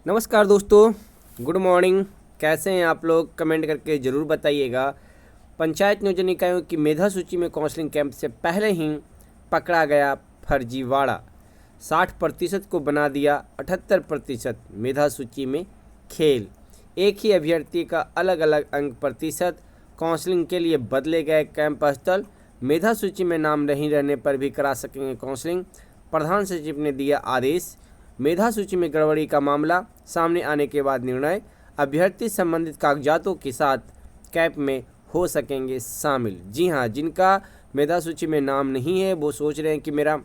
नमस्कार दोस्तों, good morning. कैसे हैं आप लोग? कमेंट करके ज़रूर बताइएगा। पंचायत नियोजन इकाइयों की मेधा सूची में काउंसलिंग कैंप से पहले ही पकड़ा गया फर्जीवाड़ा। 60% को बना दिया 78% मेधा सूची में खेल। एक ही अभ्यर्थी का अलग अलग अंक प्रतिशत। काउंसलिंग के लिए बदले गए कैंप स्थल। मेधा सूची में नाम नहीं रहने पर भी करा सकेंगे काउंसलिंग। प्रधान सचिव ने दिया आदेश। मेधा सूची में गड़बड़ी का मामला सामने आने के बाद निर्णय। अभ्यर्थी संबंधित कागजातों के साथ कैंप में हो सकेंगे शामिल। जी हाँ, जिनका मेधा सूची में नाम नहीं है वो सोच रहे हैं कि मेरा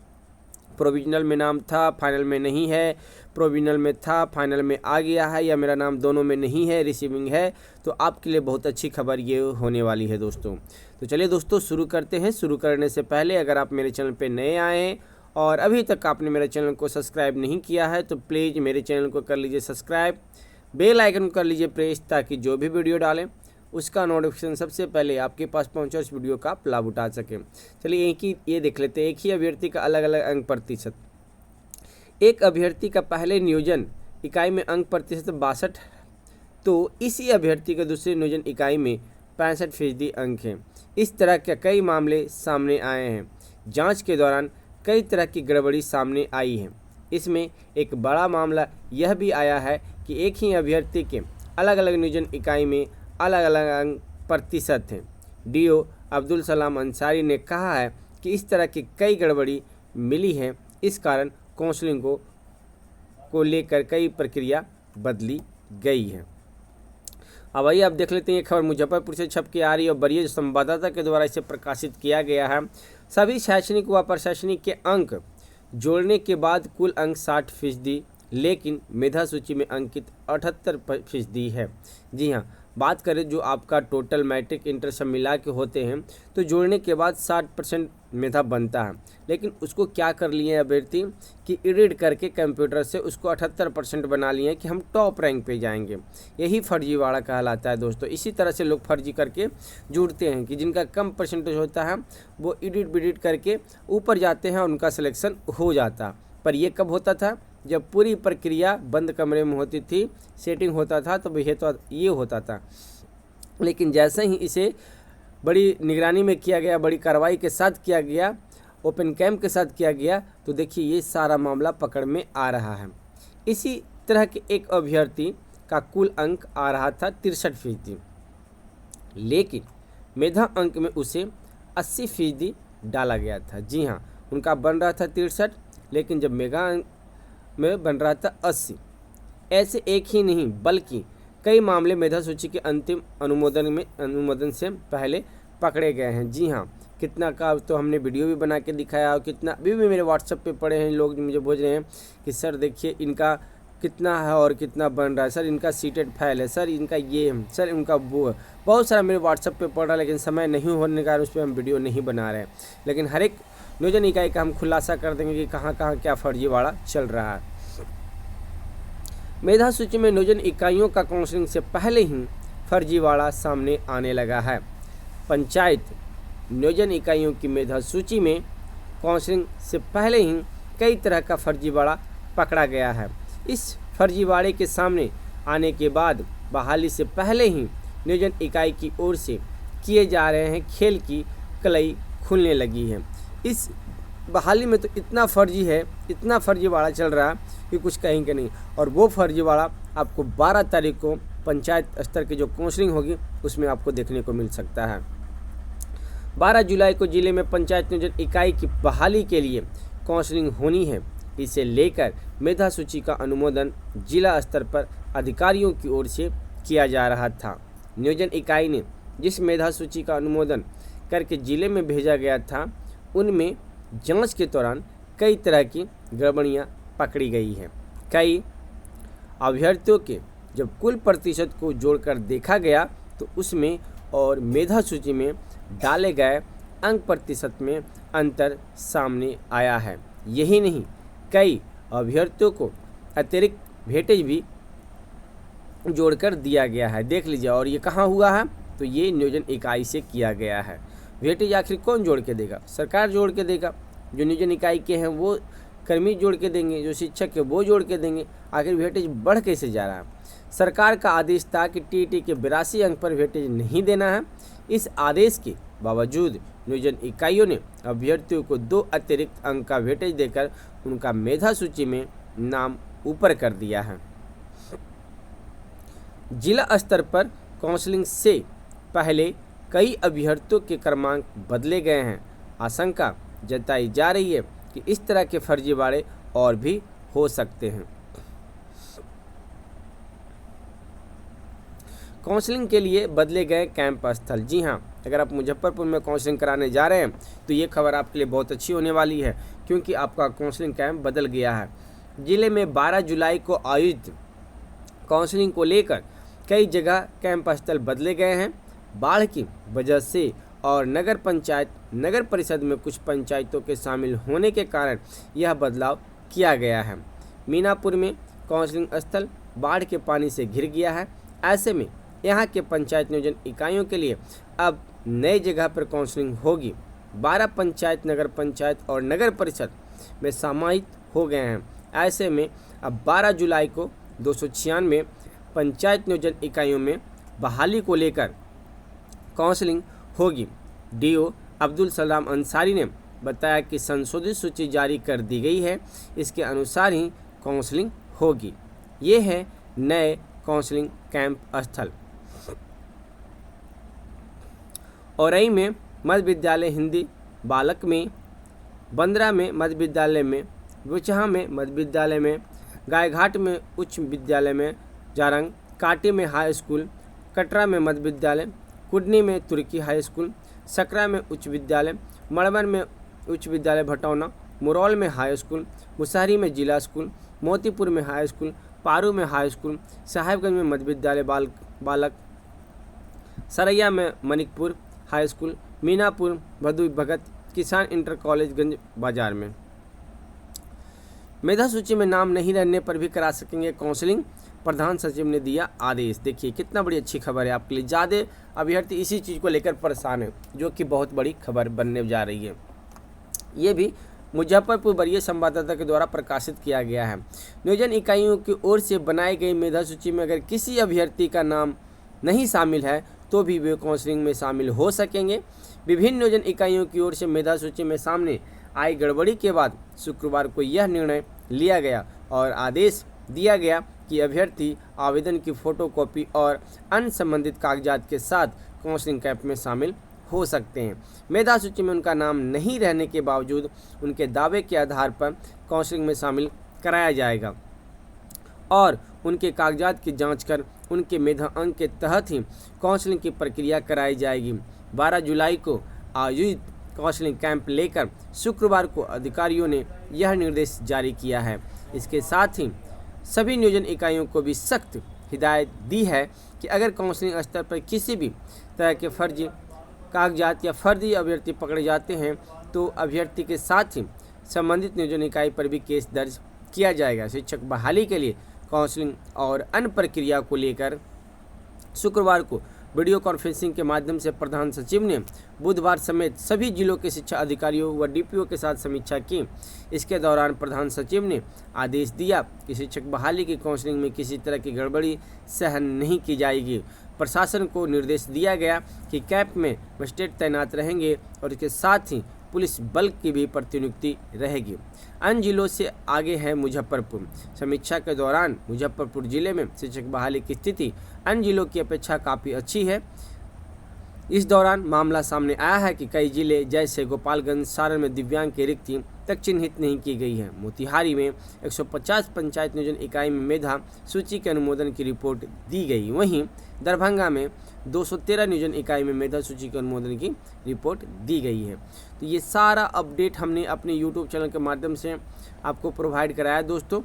प्रोविजनल में नाम था, फाइनल में नहीं है, प्रोविजनल में था, फाइनल में आ गया है, या मेरा नाम दोनों में नहीं है, रिसीविंग है, तो आपके लिए बहुत अच्छी खबर ये होने वाली है दोस्तों। तो चलिए दोस्तों शुरू करते हैं। शुरू करने से पहले अगर आप मेरे चैनल पे नए आए हैं और अभी तक आपने मेरे चैनल को सब्सक्राइब नहीं किया है तो प्लीज़ मेरे चैनल को कर लीजिए सब्सक्राइब, बेल आइकन को कर लीजिए प्रेस, ताकि जो भी वीडियो डालें उसका नोटिफिकेशन सबसे पहले आपके पास पहुंचे, उस वीडियो का आप लाभ उठा सकें। चलिए एक ही ये देख लेते हैं, एक ही अभ्यर्थी का अलग अलग अंक प्रतिशत। एक अभ्यर्थी का पहले नियोजन इकाई में अंक प्रतिशत 62, तो इसी अभ्यर्थी का दूसरे नियोजन इकाई में 65% अंक हैं। इस तरह के कई मामले सामने आए हैं। जांच के दौरान कई तरह की गड़बड़ी सामने आई है। इसमें एक बड़ा मामला यह भी आया है कि एक ही अभ्यर्थी के अलग अलग नियोजन इकाई में अलग अलग अंक प्रतिशत हैं। डीओ अब्दुल सलाम अंसारी ने कहा है कि इस तरह की कई गड़बड़ी मिली है। इस कारण काउंसलिंग को लेकर कई प्रक्रिया बदली गई है। अब आइए आप देख लेते हैं, ये खबर मुजफ्फरपुर से छप के आ रही है और वरीय संवाददाता के द्वारा इसे प्रकाशित किया गया है। सभी शैक्षणिक व प्रशासनिक के अंक जोड़ने के बाद कुल अंक 60%, लेकिन मेधा सूची में अंकित 78% है। जी हाँ, बात करें जो आपका टोटल मैट्रिक इंटर सब मिला के होते हैं तो जोड़ने के बाद 60% मेधा बनता है, लेकिन उसको क्या कर लिए हैं अभ्यर्थी कि एडिट करके कंप्यूटर से उसको 78% बना लिए हैं कि हम टॉप रैंक पे जाएंगे। यही फर्जीवाड़ा कहलाता है दोस्तों। इसी तरह से लोग फर्जी करके जुड़ते हैं कि जिनका कम परसेंटेज होता है वो एडिट बिडिट करके ऊपर जाते हैं और उनका सिलेक्शन हो जाता। पर ये कब होता था? जब पूरी प्रक्रिया बंद कमरे में होती थी, सेटिंग होता था, तो ये होता था। लेकिन जैसे ही इसे बड़ी निगरानी में किया गया, बड़ी कार्रवाई के साथ किया गया, ओपन कैंप के साथ किया गया, तो देखिए ये सारा मामला पकड़ में आ रहा है। इसी तरह के एक अभ्यर्थी का कुल अंक आ रहा था 63%, लेकिन मेधा अंक में उसे 80% डाला गया था। जी हाँ, उनका बन रहा था 63, लेकिन जब मेगा अंक में बन रहा था 80। ऐसे एक ही नहीं बल्कि कई मामले मेधा सूची के अंतिम अनुमोदन से पहले पकड़े गए हैं। जी हाँ, कितना का तो हमने वीडियो भी बना के दिखाया और कितना अभी भी मेरे व्हाट्सएप पे पड़े हैं लोग मुझे बोल रहे हैं कि सर देखिए इनका कितना है और कितना बन रहा है, सर इनका सीटेड फाइल है, सर इनका ये है, सर इनका वो है। बहुत सारा मेरे व्हाट्सएप पे पड़ रहा है, लेकिन समय नहीं होने के कारण उस पर हम वीडियो नहीं बना रहे हैं। लेकिन हर एक नियोजन इकाई का हम खुलासा कर देंगे कि कहाँ कहाँ क्या फर्जीवाड़ा चल रहा है। मेधा सूची में नियोजन इकाइयों का काउंसलिंग से पहले ही फर्जीवाड़ा सामने आने लगा है। पंचायत नियोजन इकाइयों की मेधा सूची में काउंसलिंग से पहले ही कई तरह का फर्जीवाड़ा पकड़ा गया है। इस फर्जीवाड़े के सामने आने के बाद बहाली से पहले ही नियोजन इकाई की ओर से किए जा रहे हैं खेल की कलई खुलने लगी है। इस बहाली में तो इतना फर्जी है, इतना फर्जीवाड़ा चल रहा है कि कुछ कहेंगे नहीं। और वो फर्जीवाड़ा आपको 12 तारीख को पंचायत स्तर की जो काउंसलिंग होगी उसमें आपको देखने को मिल सकता है। 12 जुलाई को जिले में पंचायत नियोजन इकाई की बहाली के लिए काउंसलिंग होनी है। इसे लेकर मेधा सूची का अनुमोदन जिला स्तर पर अधिकारियों की ओर से किया जा रहा था। नियोजन इकाई ने जिस मेधा सूची का अनुमोदन करके जिले में भेजा गया था उनमें जांच के दौरान कई तरह की गड़बड़ियां पकड़ी गई हैं। कई अभ्यर्थियों के जब कुल प्रतिशत को जोड़कर देखा गया तो उसमें और मेधा सूची में डाले गए अंक प्रतिशत में अंतर सामने आया है। यही नहीं, कई अभ्यर्थियों को अतिरिक्त वेटेज भी जोड़कर दिया गया है। देख लीजिए, और ये कहाँ हुआ है? तो ये नियोजन इकाई से किया गया है। वेटेज आखिर कौन जोड़ के देगा? सरकार जोड़ के देगा। जो नियोजन इकाई के हैं वो कर्मी जोड़ के देंगे, जो शिक्षक है वो जोड़ के देंगे, आखिर वेटेज बढ़ कैसे जा रहा है। सरकार का आदेश था कि टीईटी के 82 अंक पर वेटेज नहीं देना है। इस आदेश के बावजूद नियोजन इकाइयों ने अभ्यर्थियों को 2 अतिरिक्त अंक का वेटेज देकर उनका मेधा सूची में नाम ऊपर कर दिया है। जिला स्तर पर काउंसलिंग से पहले कई अभ्यर्थियों के क्रमांक बदले गए हैं। आशंका जताई जा रही है कि इस तरह के फर्जीवाड़े और भी हो सकते हैं। काउंसलिंग के लिए बदले गए कैंप स्थल। जी हाँ, अगर आप मुजफ्फरपुर में काउंसलिंग कराने जा रहे हैं तो ये खबर आपके लिए बहुत अच्छी होने वाली है, क्योंकि आपका काउंसलिंग कैंप बदल गया है। जिले में 12 जुलाई को आयोजित काउंसलिंग को लेकर कई जगह कैंप स्थल बदले गए हैं। बाढ़ की वजह से और नगर परिषद में कुछ पंचायतों के शामिल होने के कारण यह बदलाव किया गया है। मीनापुर में काउंसलिंग स्थल बाढ़ के पानी से घिर गया है। ऐसे में यहाँ के पंचायत नियोजन इकाइयों के लिए अब नई जगह पर काउंसलिंग होगी। 12 पंचायत नगर पंचायत और नगर परिषद में समाहित हो गए हैं। ऐसे में अब 12 जुलाई को 296 पंचायत नियोजन इकाइयों में बहाली को लेकर काउंसलिंग होगी। डीओ अब्दुल सलाम अंसारी ने बताया कि संशोधित सूची जारी कर दी गई है, इसके अनुसार ही काउंसलिंग होगी। ये है नए काउंसलिंग कैंप स्थल। औरई में मध्य विद्यालय हिंदी बालक में, बंदरा में मध्य विद्यालय में, बुचहा में मध्य विद्यालय में, गायघाट में उच्च विद्यालय में, जारंग काटी में हाई स्कूल, कटरा में मध्य विद्यालय, कुडनी में तुर्की हाई स्कूल, सकरा में उच्च विद्यालय, मड़वन में उच्च विद्यालय भटौना, मुरौल में हाई स्कूल, मुसहरी में जिला स्कूल, मोतीपुर में हाई स्कूल, पारू में हाई स्कूल, साहेबगंज में मध्य विद्यालय बालक, सरैया में मनिकपुर हाई स्कूल, मीनापुर भदू भगत किसान इंटर कॉलेज गंज बाजार में। मेधा सूची में नाम नहीं रहने पर भी करा सकेंगे काउंसलिंग, प्रधान सचिव ने दिया आदेश। देखिए कितना बड़ी अच्छी खबर है आपके लिए। ज़्यादा अभ्यर्थी इसी चीज़ को लेकर परेशान है, जो कि बहुत बड़ी खबर बनने जा रही है। ये भी मुजफ्फरपुर वरीय संवाददाता के द्वारा प्रकाशित किया गया है। नियोजन इकाइयों की ओर से बनाई गई मेधा सूची में अगर किसी अभ्यर्थी का नाम नहीं शामिल है तो भी वे काउंसलिंग में शामिल हो सकेंगे। विभिन्न नियोजन इकाइयों की ओर से मेधा सूची में सामने आई गड़बड़ी के बाद शुक्रवार को यह निर्णय लिया गया और आदेश दिया गया कि अभ्यर्थी आवेदन की फोटोकॉपी और अन्य संबंधित कागजात के साथ काउंसलिंग कैंप में शामिल हो सकते हैं। मेधा सूची में उनका नाम नहीं रहने के बावजूद उनके दावे के आधार पर काउंसलिंग में शामिल कराया जाएगा और उनके कागजात की जांच कर उनके मेधा अंक के तहत ही काउंसलिंग की प्रक्रिया कराई जाएगी। 12 जुलाई को आयोजित काउंसलिंग कैंप लेकर शुक्रवार को अधिकारियों ने यह निर्देश जारी किया है। इसके साथ ही सभी नियोजन इकाइयों को भी सख्त हिदायत दी है कि अगर काउंसलिंग स्तर पर किसी भी तरह के फर्जी कागजात या फर्जी अभ्यर्थी पकड़े जाते हैं तो अभ्यर्थी के साथ ही संबंधित नियोजन इकाई पर भी केस दर्ज किया जाएगा। शिक्षक बहाली के लिए काउंसलिंग और अन्य प्रक्रिया को लेकर शुक्रवार को वीडियो कॉन्फ्रेंसिंग के माध्यम से प्रधान सचिव ने बुधवार समेत सभी जिलों के शिक्षा अधिकारियों व डीपीओ के साथ समीक्षा की। इसके दौरान प्रधान सचिव ने आदेश दिया कि शिक्षक बहाली की काउंसलिंग में किसी तरह की गड़बड़ी सहन नहीं की जाएगी। प्रशासन को निर्देश दिया गया कि कैंप में मजिस्ट्रेट तैनात रहेंगे और इसके साथ ही पुलिस बल की भी प्रतिनियुक्ति रहेगी। अन्य जिलों से आगे है मुजफ्फरपुर। समीक्षा के दौरान मुजफ्फरपुर जिले में शिक्षक बहाली की स्थिति अन्य जिलों की अपेक्षा काफ़ी अच्छी है। इस दौरान मामला सामने आया है कि कई जिले जैसे गोपालगंज, सारण में दिव्यांग की रिक्ति तक चिन्हित नहीं की गई है। मोतिहारी में 150 पंचायत नियोजन इकाई में मेधा सूची के अनुमोदन की रिपोर्ट दी गई। वहीं दरभंगा में 213 नियोजन इकाई में मेधा सूची के अनुमोदन की रिपोर्ट दी गई है। तो ये सारा अपडेट हमने अपने यूट्यूब चैनल के माध्यम से आपको प्रोवाइड कराया दोस्तों।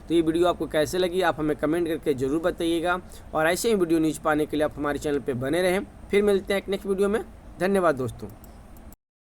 तो ये वीडियो आपको कैसे लगी आप हमें कमेंट करके ज़रूर बताइएगा और ऐसे ही वीडियो न्यूज़ पाने के लिए आप हमारे चैनल पर बने रहें। फिर मिलते हैं एक नेक्स्ट वीडियो में। धन्यवाद दोस्तों।